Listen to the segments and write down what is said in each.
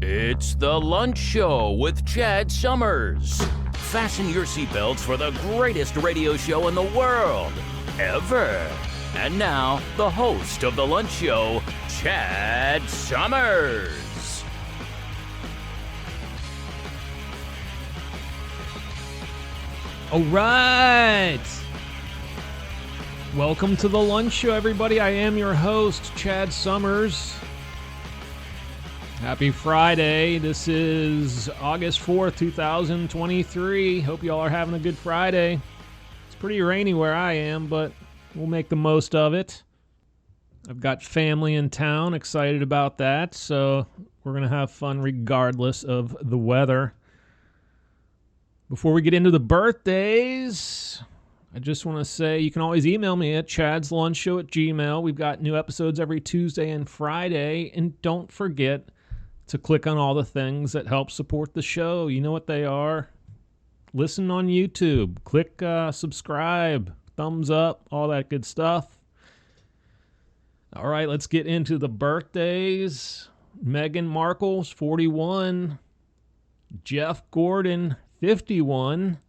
It's The Lunch Show with Chad Summers. Fasten your seatbelts for the greatest radio show in the world, ever. And now, the host of The Lunch Show, Chad Summers. All right. Welcome to The Lunch Show, everybody. I am your host, Chad Summers. Happy Friday. This is August 4th, 2023. Hope you all are having a good Friday. It's pretty rainy where I am, but we'll make the most of it. I've got family in town, excited about that, so we're going to have fun regardless of the weather. Before we get into the birthdays, I just want to say you can always email me at chadslunchshow@gmail.com. We've got new episodes every Tuesday and Friday, and don't forget to click on all the things that help support the show. You know what they are. Listen on YouTube. Click subscribe, thumbs up, all that good stuff. All right, let's get into the birthdays. Meghan Markle's 41. Jeff Gordon, 51.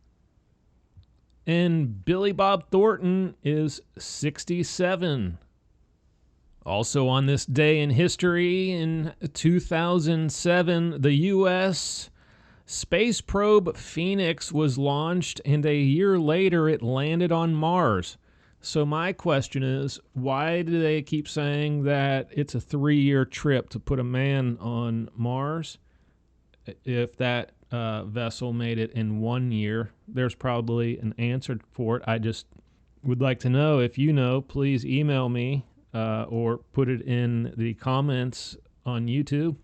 And Billy Bob Thornton is 67. Also on this day in history, in 2007, the U.S. space probe Phoenix was launched, and a year later it landed on Mars. So my question is, why do they keep saying that it's a 3-year trip to put a man on Mars? If that vessel made it in 1 year, there's probably an answer for it. I just would like to know. If you know, please email me. Or put it in the comments on YouTube.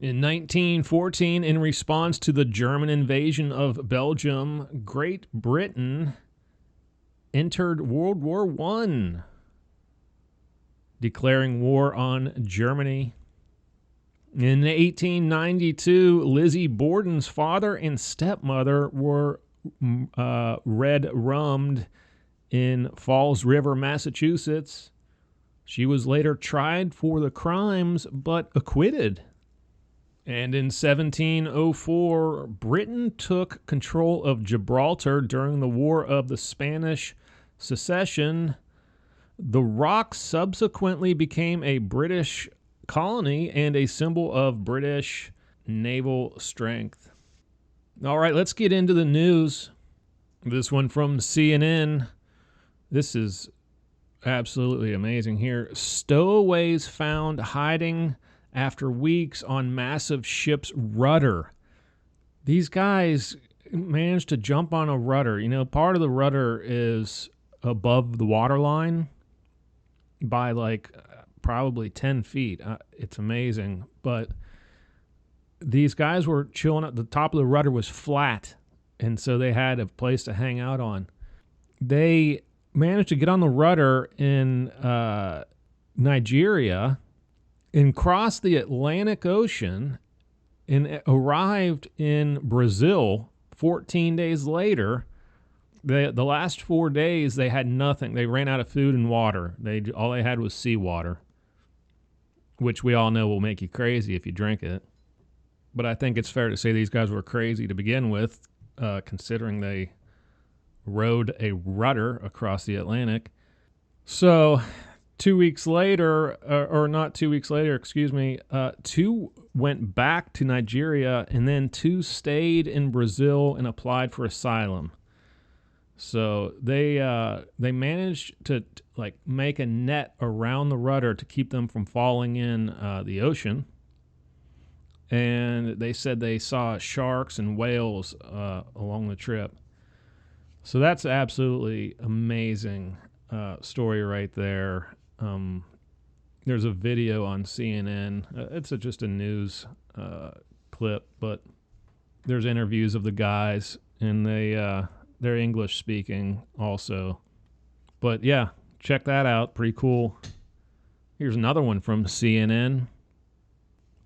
In 1914, in response to the German invasion of Belgium, Great Britain entered World War I, declaring war on Germany. In 1892, Lizzie Borden's father and stepmother were red-rummed in Falls River, Massachusetts. She was later tried for the crimes, but acquitted. And in 1704, Britain took control of Gibraltar during the War of the Spanish Succession. The Rock subsequently became a British colony and a symbol of British naval strength. All right, let's get into the news. This one from CNN. This is absolutely amazing here. Stowaways found hiding after weeks on massive ship's rudder. These guys managed to jump on a rudder. You know, part of the rudder is above the waterline by probably 10 feet. It's amazing. But these guys were chilling at the top of the rudder was flat, and so they had a place to hang out on. They managed to get on the rudder in Nigeria and cross the Atlantic Ocean and arrived in Brazil 14 days later. The last 4 days, they had nothing. They ran out of food and water. All they had was seawater, which we all know will make you crazy if you drink it. But I think it's fair to say these guys were crazy to begin with, considering they rode a rudder across the Atlantic. So 2 weeks later, or not 2 weeks later, excuse me, 2 went back to Nigeria, and then 2 stayed in Brazil and applied for asylum. So they managed to make a net around the rudder to keep them from falling in the ocean. And they said they saw sharks and whales along the trip. So that's absolutely amazing story right there. There's a video on CNN. It's just a news clip, but there's interviews of the guys, and they're English speaking also. But yeah, check that out. Pretty cool. Here's another one from CNN.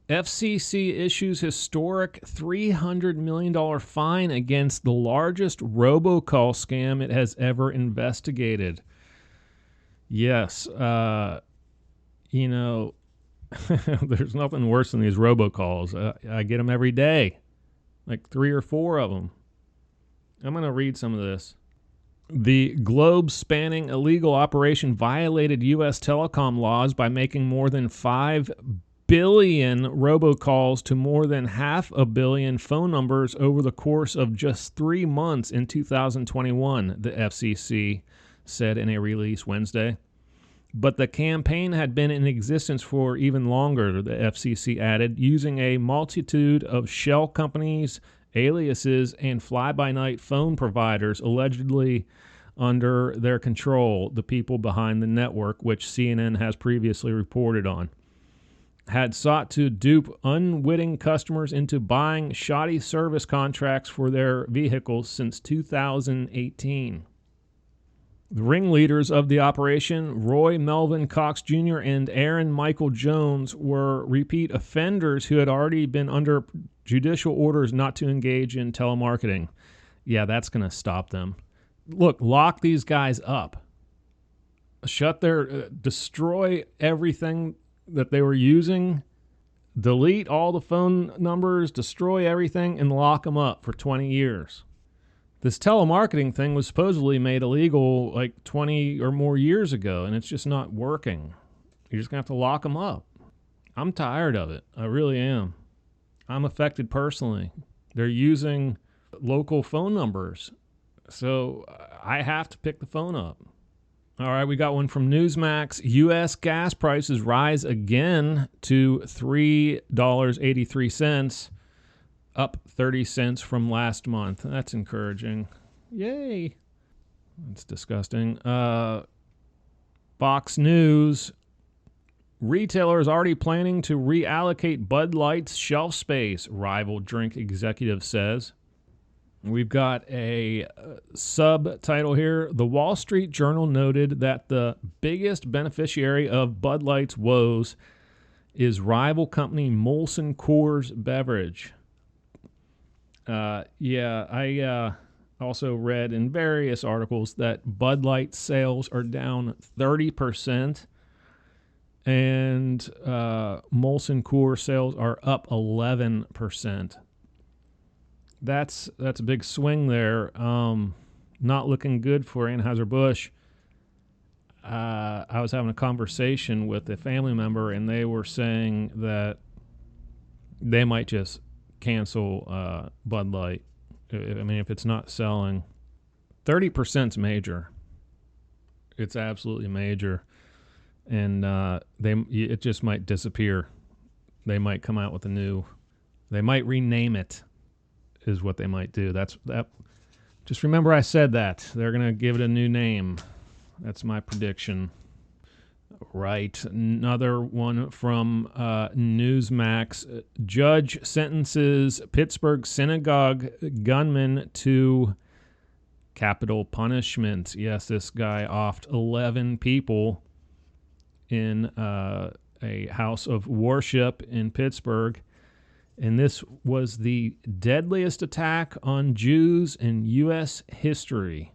FCC issues historic $300 million fine against the largest robocall scam it has ever investigated. Yes, There's nothing worse than these robocalls. I get them every day, like 3 or 4 of them. I'm going to read some of this. The globe-spanning illegal operation violated U.S. telecom laws by making more than 5 billion robocalls to more than 500 million phone numbers over the course of just 3 months in 2021, the FCC said in a release Wednesday. But the campaign had been in existence for even longer, the FCC added, using a multitude of shell companies, aliases, and fly-by-night phone providers allegedly under their control, the people behind the network, which CNN has previously reported on, had sought to dupe unwitting customers into buying shoddy service contracts for their vehicles since 2018. The ringleaders of the operation, Roy Melvin Cox Jr. and Aaron Michael Jones, were repeat offenders who had already been under judicial orders not to engage in telemarketing. Yeah, that's going to stop them. Look, lock these guys up. Destroy everything that they were using. Delete all the phone numbers, destroy everything, and lock them up for 20 years. This telemarketing thing was supposedly made illegal like 20 or more years ago, and it's just not working. You're just going to have to lock them up. I'm tired of it. I really am. I'm affected personally. They're using local phone numbers, so I have to pick the phone up. All right, we got one from Newsmax. U.S. gas prices rise again to $3.83. Up 30 cents from last month. That's encouraging. Yay. That's disgusting. Fox News. Retailers already planning to reallocate Bud Light's shelf space, rival drink executive says. We've got a subtitle here. The Wall Street Journal noted that the biggest beneficiary of Bud Light's woes is rival company Molson Coors Beverage. I also read in various articles that Bud Light sales are down 30%, and Molson Coors sales are up 11%. That's a big swing there. Not looking good for Anheuser-Busch. I was having a conversation with a family member, and they were saying that they might just cancel Bud Light. I mean, if it's not selling, 30%'s major. It's absolutely major, and it just might disappear. They might come out with a new. They might rename it. Is what they might do. That. Just remember, I said that they're gonna give it a new name. That's my prediction. Right. Another one from Newsmax. Judge sentences Pittsburgh synagogue gunman to capital punishment. Yes, this guy offed 11 people in a house of worship in Pittsburgh. And this was the deadliest attack on Jews in U.S. history.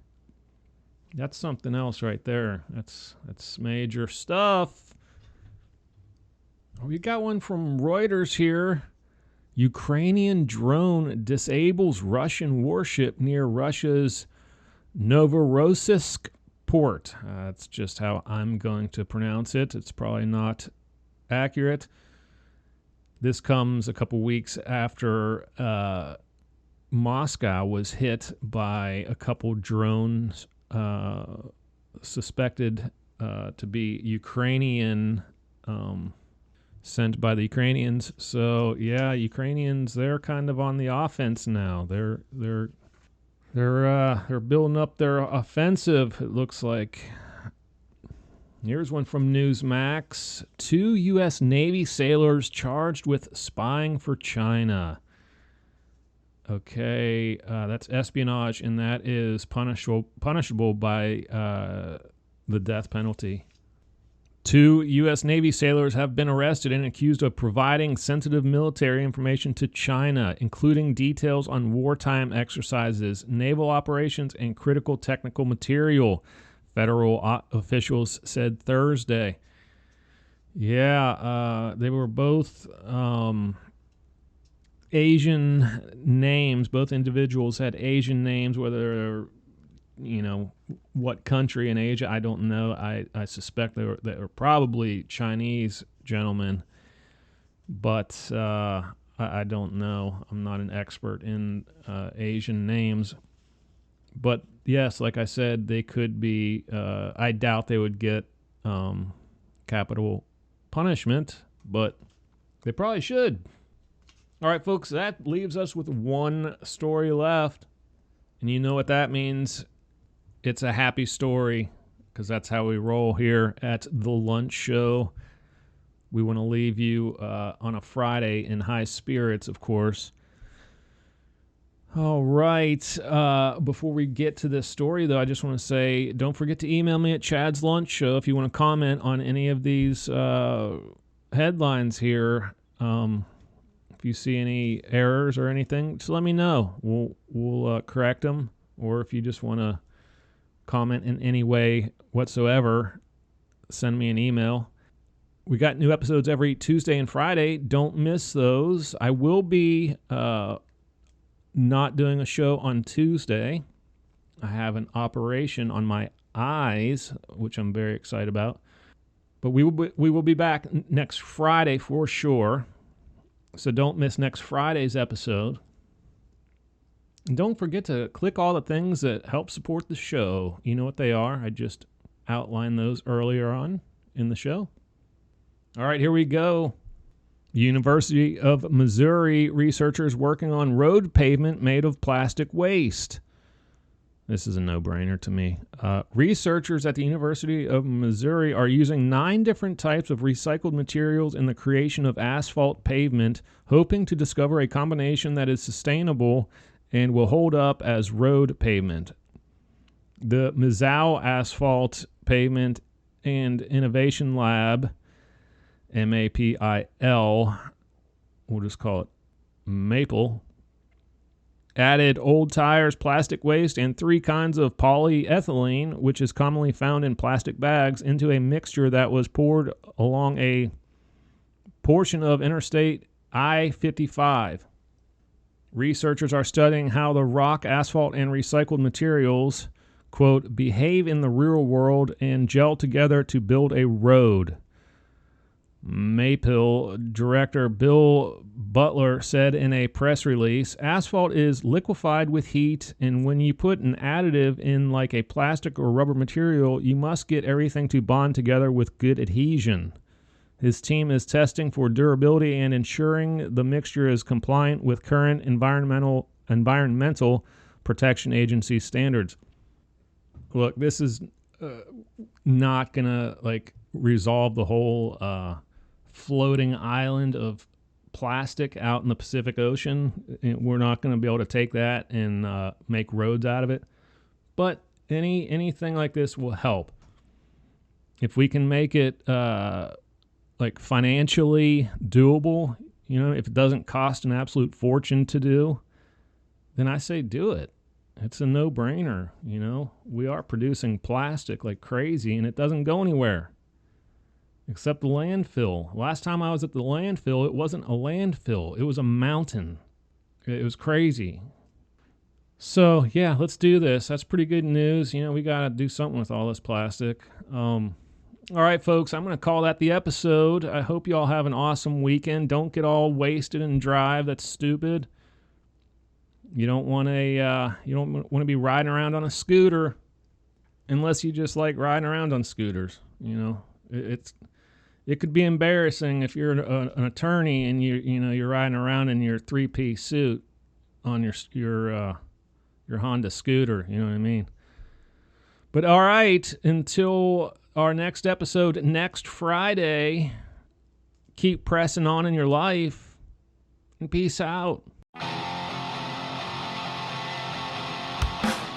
That's something else right there. That's major stuff. We got one from Reuters here. Ukrainian drone disables Russian warship near Russia's Novorossiysk port. That's just how I'm going to pronounce it. It's probably not accurate. This comes a couple weeks after Moscow was hit by a couple drones suspected to be Ukrainian, sent by the Ukrainians. So yeah, Ukrainians, they're kind of on the offense now. They're building up their offensive, it looks like. Here's one from Newsmax. 2 U.S. Navy sailors charged with spying for China. Okay, that's espionage, and that is punishable by the death penalty. 2 U.S. Navy sailors have been arrested and accused of providing sensitive military information to China, including details on wartime exercises, naval operations, and critical technical material, federal officials said Thursday. Yeah, they were both Asian names. Both individuals had Asian names, whether what country in Asia, I don't know. I suspect they were probably Chinese gentlemen, but I don't know. I'm not an expert in Asian names. But yes, like I said, they could be, I doubt they would get capital punishment, but they probably should. All right, folks, that leaves us with one story left. And you know what that means. It's a happy story, because that's how we roll here at The Lunch Show. We want to leave you on a Friday in high spirits, of course. All right. Before we get to this story, though, I just want to say, don't forget to email me at Chad's Lunch Show if you want to comment on any of these headlines here. If you see any errors or anything, just let me know. We'll correct them. Or if you just want to comment in any way whatsoever, send me an email. We got new episodes every Tuesday and Friday. Don't miss those. I will be not doing a show on Tuesday. I have an operation on my eyes, which I'm very excited about. But we will be back next Friday for sure. So don't miss next Friday's episode. And don't forget to click all the things that help support the show. You know what they are. I just outlined those earlier on in the show. All right, here we go. University of Missouri researchers working on road pavement made of plastic waste. This is a no-brainer to me. Researchers at the University of Missouri are using 9 different types of recycled materials in the creation of asphalt pavement, hoping to discover a combination that is sustainable and will hold up as road pavement. The Mizao Asphalt Pavement and Innovation Lab, MAPIL, we'll just call it Maple, added old tires, plastic waste, and 3 kinds of polyethylene, which is commonly found in plastic bags, into a mixture that was poured along a portion of Interstate I-55. Researchers are studying how the rock, asphalt, and recycled materials, quote, behave in the real world and gel together to build a road. Maple director Bill Butler said in a press release, asphalt is liquefied with heat, and when you put an additive in like a plastic or rubber material, you must get everything to bond together with good adhesion. His team is testing for durability and ensuring the mixture is compliant with current environmental protection agency standards. Look, this is not going to resolve the whole floating island of plastic out in the Pacific Ocean. We're not going to be able to take that and make roads out of it. But anything like this will help. If we can make it financially doable, if it doesn't cost an absolute fortune to do, then I say do it. It's a no-brainer. We are producing plastic like crazy, and it doesn't go anywhere except the landfill. Last time I was at the landfill, it wasn't a landfill. It was a mountain. It was crazy. So, yeah, let's do this. That's pretty good news. We got to do something with all this plastic. All right, folks, I'm going to call that the episode. I hope you all have an awesome weekend. Don't get all wasted and drive. That's stupid. You don't want to be riding around on a scooter unless you just like riding around on scooters. It could be embarrassing if you're an attorney and you're riding around in your 3-piece suit on your Honda scooter. You know what I mean? But all right, until our next episode next Friday, keep pressing on in your life, and peace out.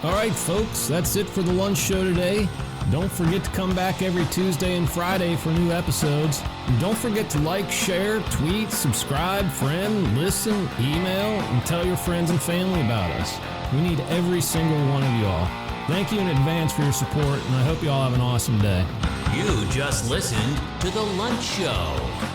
All right, folks, that's it for the lunch show today. Don't forget to come back every Tuesday and Friday for new episodes. And don't forget to like, share, tweet, subscribe, friend, listen, email, and tell your friends and family about us. We need every single one of y'all. Thank you in advance for your support, and I hope you all have an awesome day. You just listened to The Lunch Show.